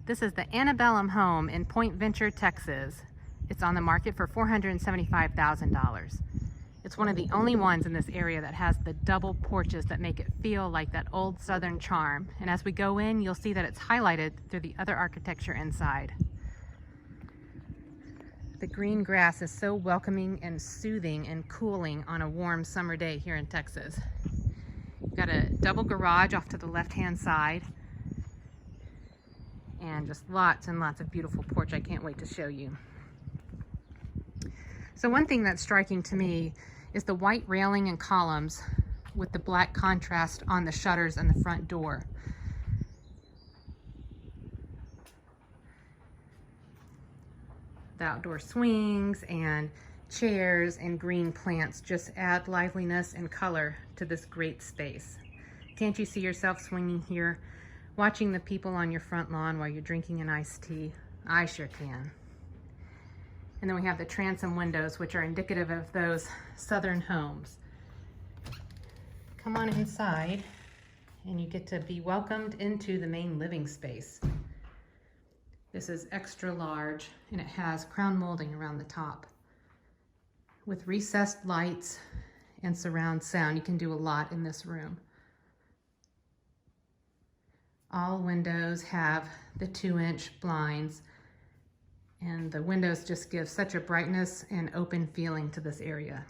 This is the Antebellum home in Point Venture, Texas. It's on the market for $475,000. It's one of the only ones in this area that has the double porches that make it feel like that old Southern charm. And as we go in, you'll see that it's highlighted through the other architecture inside. The green grass is so welcoming and soothing and cooling on a warm summer day here in Texas. You've got a double garage off to the left-hand side, and just lots and lots of beautiful porch. I can't wait to show you. So one thing that's striking to me is the white railing and columns with the black contrast on the shutters and the front door. The outdoor swings and chairs and green plants just add liveliness and color to this great space. Can't you see yourself swinging here, watching the people on your front lawn while you're drinking an iced tea? I sure can. And then we have the transom windows, which are indicative of those southern homes. Come on inside and you get to be welcomed into the main living space. This is extra large and it has crown molding around the top. With recessed lights and surround sound, you can do a lot in this room. All windows have the 2-inch blinds, and the windows just give such a brightness and open feeling to this area.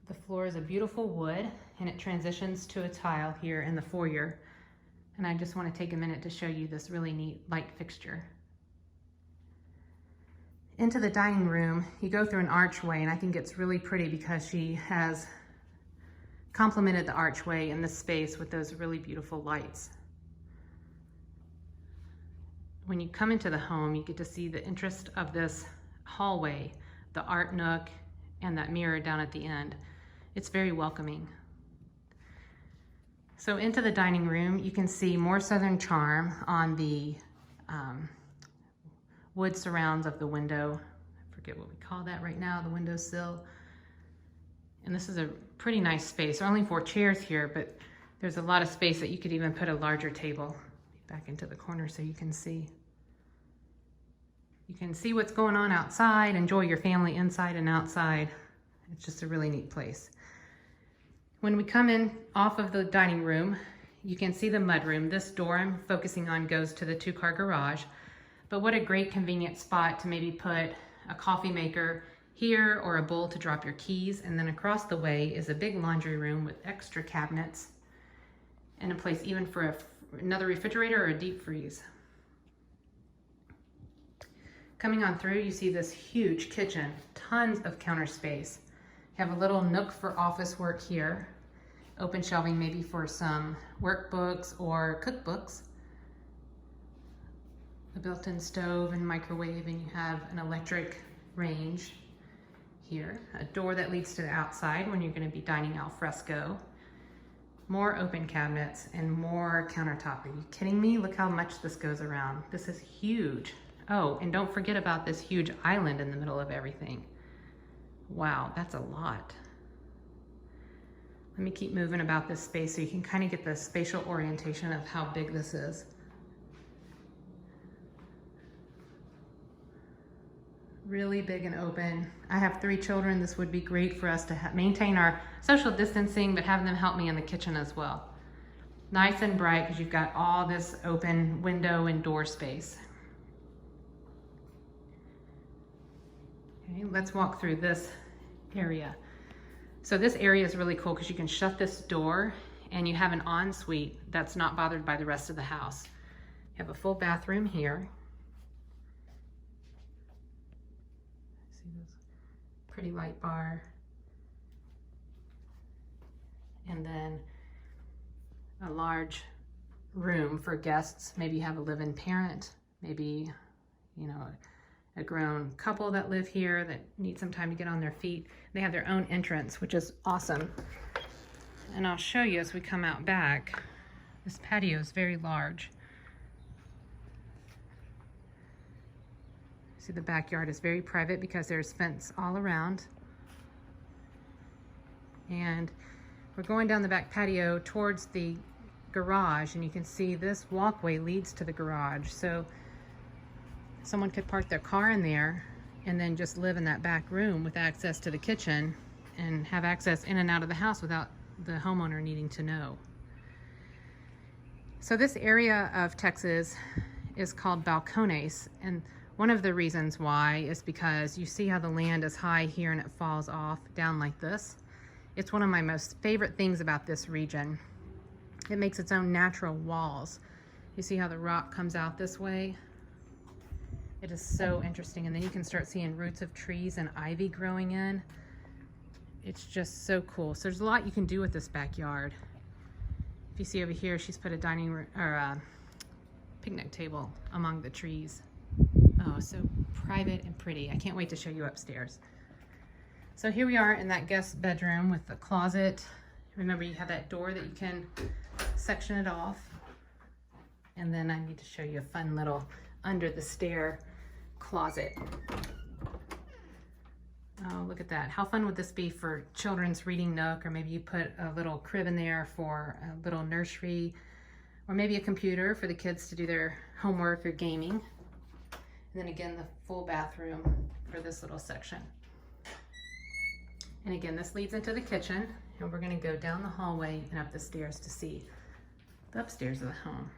The floor is a beautiful wood and it transitions to a tile here in the foyer. And I just want to take a minute to show you this really neat light fixture. Into the dining room, you go through an archway, and I think it's really pretty because she has complemented the archway in this space with those really beautiful lights. When you come into the home, you get to see the interest of this hallway, the art nook, and that mirror down at the end. It's very welcoming. So into the dining room, you can see more southern charm on the wood surrounds of the window. I forget what we call that right now, the windowsill. And this is a pretty nice space. There are only 4 chairs here, but there's a lot of space that you could even put a larger table. Back into the corner so you can see. You can see what's going on outside, enjoy your family inside and outside. It's just a really neat place. When we come in off of the dining room, you can see the mudroom. This door I'm focusing on goes to the 2-car garage, but what a great convenient spot to maybe put a coffee maker here or a bowl to drop your keys. And then across the way is a big laundry room with extra cabinets and a place even for another refrigerator or a deep freeze. Coming on through, you see this huge kitchen, tons of counter space. You have a little nook for office work here, open shelving maybe for some workbooks or cookbooks, a built-in stove and microwave, and you have an electric range here, a door that leads to the outside when you're going to be dining al fresco. More open cabinets and more countertop. Are you kidding me? Look how much this goes around. This is huge. Oh, and don't forget about this huge island in the middle of everything. Wow, that's a lot. Let me keep moving about this space so you can kind of get the spatial orientation of how big this is. Really big and open. I have 3 children. This would be great for us to maintain our social distancing, but have them help me in the kitchen as well. Nice and bright because you've got all this open window and door space. Okay, let's walk through this area. So this area is really cool because you can shut this door and you have an ensuite that's not bothered by the rest of the house. You have a full bathroom here. See this pretty light bar. And then a large room for guests. Maybe you have a live-in parent, maybe, you know, a grown couple that live here that need some time to get on their feet. They have their own entrance, which is awesome. And I'll show you as we come out back. This patio is very large. See, the backyard is very private because there's fence all around. And we're going down the back patio towards the garage, and you can see this walkway leads to the garage. So someone could park their car in there and then just live in that back room with access to the kitchen and have access in and out of the house without the homeowner needing to know. So this area of Texas is called balcones, and one of the reasons why is because you see how the land is high here and it falls off down like this. It's one of my most favorite things about this region. It makes its own natural walls. You see how the rock comes out this way? It is so interesting. And then you can start seeing roots of trees and ivy growing in. It's just so cool. So there's a lot you can do with this backyard. If you see over here, she's put a dining room or a picnic table among the trees. Oh, so private and pretty. I can't wait to show you upstairs. So here we are in that guest bedroom with the closet. Remember, you have that door that you can section it off. And then I need to show you a fun little under the stair closet. Oh, look at that. How fun would this be for children's reading nook, or maybe you put a little crib in there for a little nursery, or maybe a computer for the kids to do their homework or gaming. And then again, the full bathroom for this little section. And again, this leads into the kitchen, and we're gonna go down the hallway and up the stairs to see the upstairs of the home.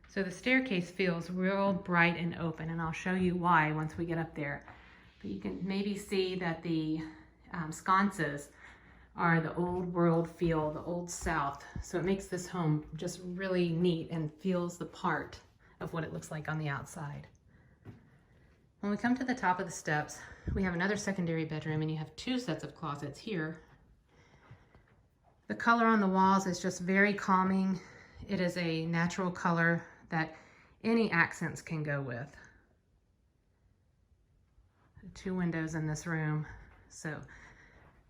So the staircase feels real bright and open, and I'll show you why once we get up there. But you can maybe see that the sconces are the old world feel, the old South. So it makes this home just really neat and feels the part of what it looks like on the outside. When we come to the top of the steps, we have another secondary bedroom, and you have two sets of closets here. The color on the walls is just very calming. It is a natural color that any accents can go with. Two windows in this room, so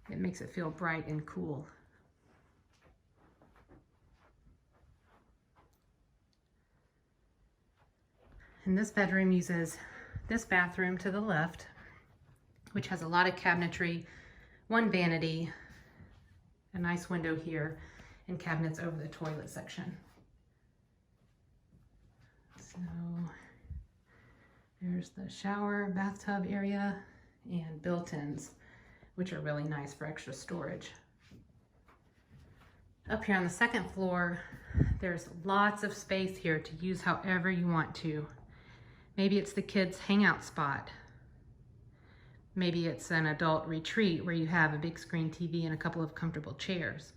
it makes it feel bright and cool. And this bedroom uses this bathroom to the left, which has a lot of cabinetry, one vanity, a nice window here, and cabinets over the toilet section. So there's the shower, bathtub area, and built-ins, which are really nice for extra storage. Up here on the second floor, there's lots of space here to use however you want to. Maybe it's the kids' hangout spot. Maybe it's an adult retreat where you have a big screen TV and a couple of comfortable chairs.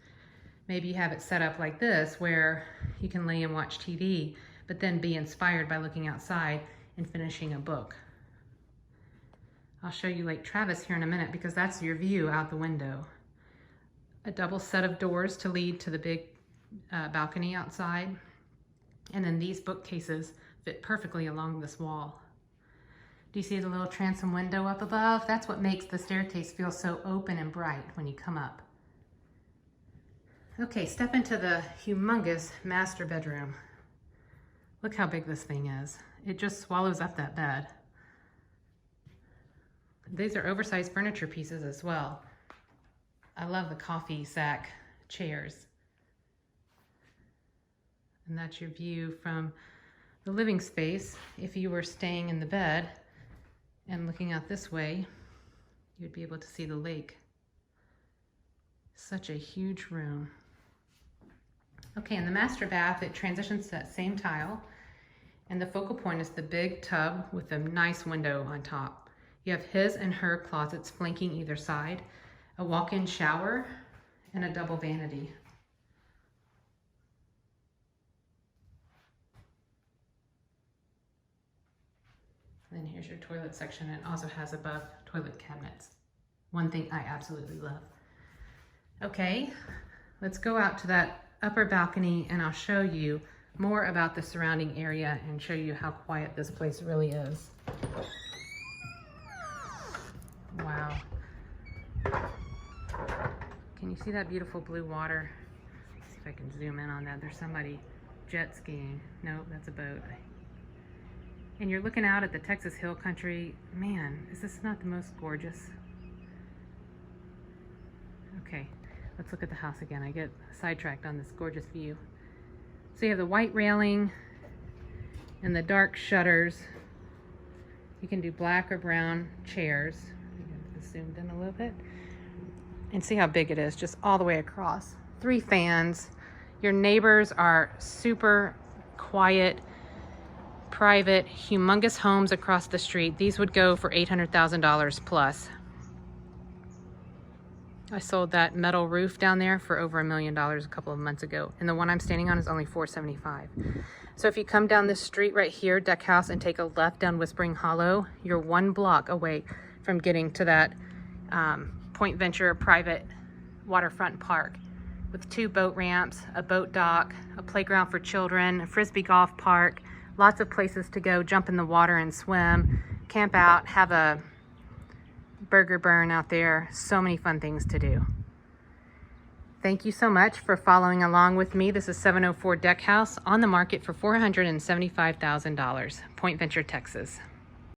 Maybe you have it set up like this where you can lay and watch TV, but then be inspired by looking outside and finishing a book. I'll show you Lake Travis here in a minute because that's your view out the window. A double set of doors to lead to the big balcony outside. And then these bookcases fit perfectly along this wall. Do you see the little transom window up above? That's what makes the staircase feel so open and bright when you come up. Okay, step into the humongous master bedroom. Look how big this thing is. It just swallows up that bed. These are oversized furniture pieces as well. I love the coffee sack chairs. And that's your view from the living space. If you were staying in the bed and looking out this way, you'd be able to see the lake. Such a huge room. Okay, in the master bath, it transitions to that same tile, and the focal point is the big tub with a nice window on top. You have his and her closets flanking either side, a walk-in shower, and a double vanity. And then here's your toilet section. It also has above toilet cabinets. One thing I absolutely love. Okay, let's go out to that upper balcony and I'll show you more about the surrounding area and show you how quiet this place really is. Wow. Can you see that beautiful blue water? Let's see if I can zoom in on that. There's somebody jet skiing. Nope, that's a boat. And you're looking out at the Texas Hill Country. Man, is this not the most gorgeous? Okay, let's look at the house again. I get sidetracked on this gorgeous view. So you have the white railing and the dark shutters. You can do black or brown chairs. Get this zoomed in a little bit. And see how big it is, just all the way across. 3 fans. Your neighbors are super quiet, private, humongous homes across the street. These would go for $800,000 plus. I sold that metal roof down there for over $1 million a couple of months ago, and the one I'm standing on is only $475,000. So if you come down this street right here, Deckhouse, and take a left down Whispering Hollow, you're 1 block away from getting to that Point Venture private waterfront park with 2 boat ramps, a boat dock, a playground for children, a frisbee golf park, lots of places to go jump in the water and swim, camp out, have a burger burn out there. So many fun things to do. Thank you so much for following along with me. This is 704 Deckhouse, on the market for $475,000, Point Venture, Texas.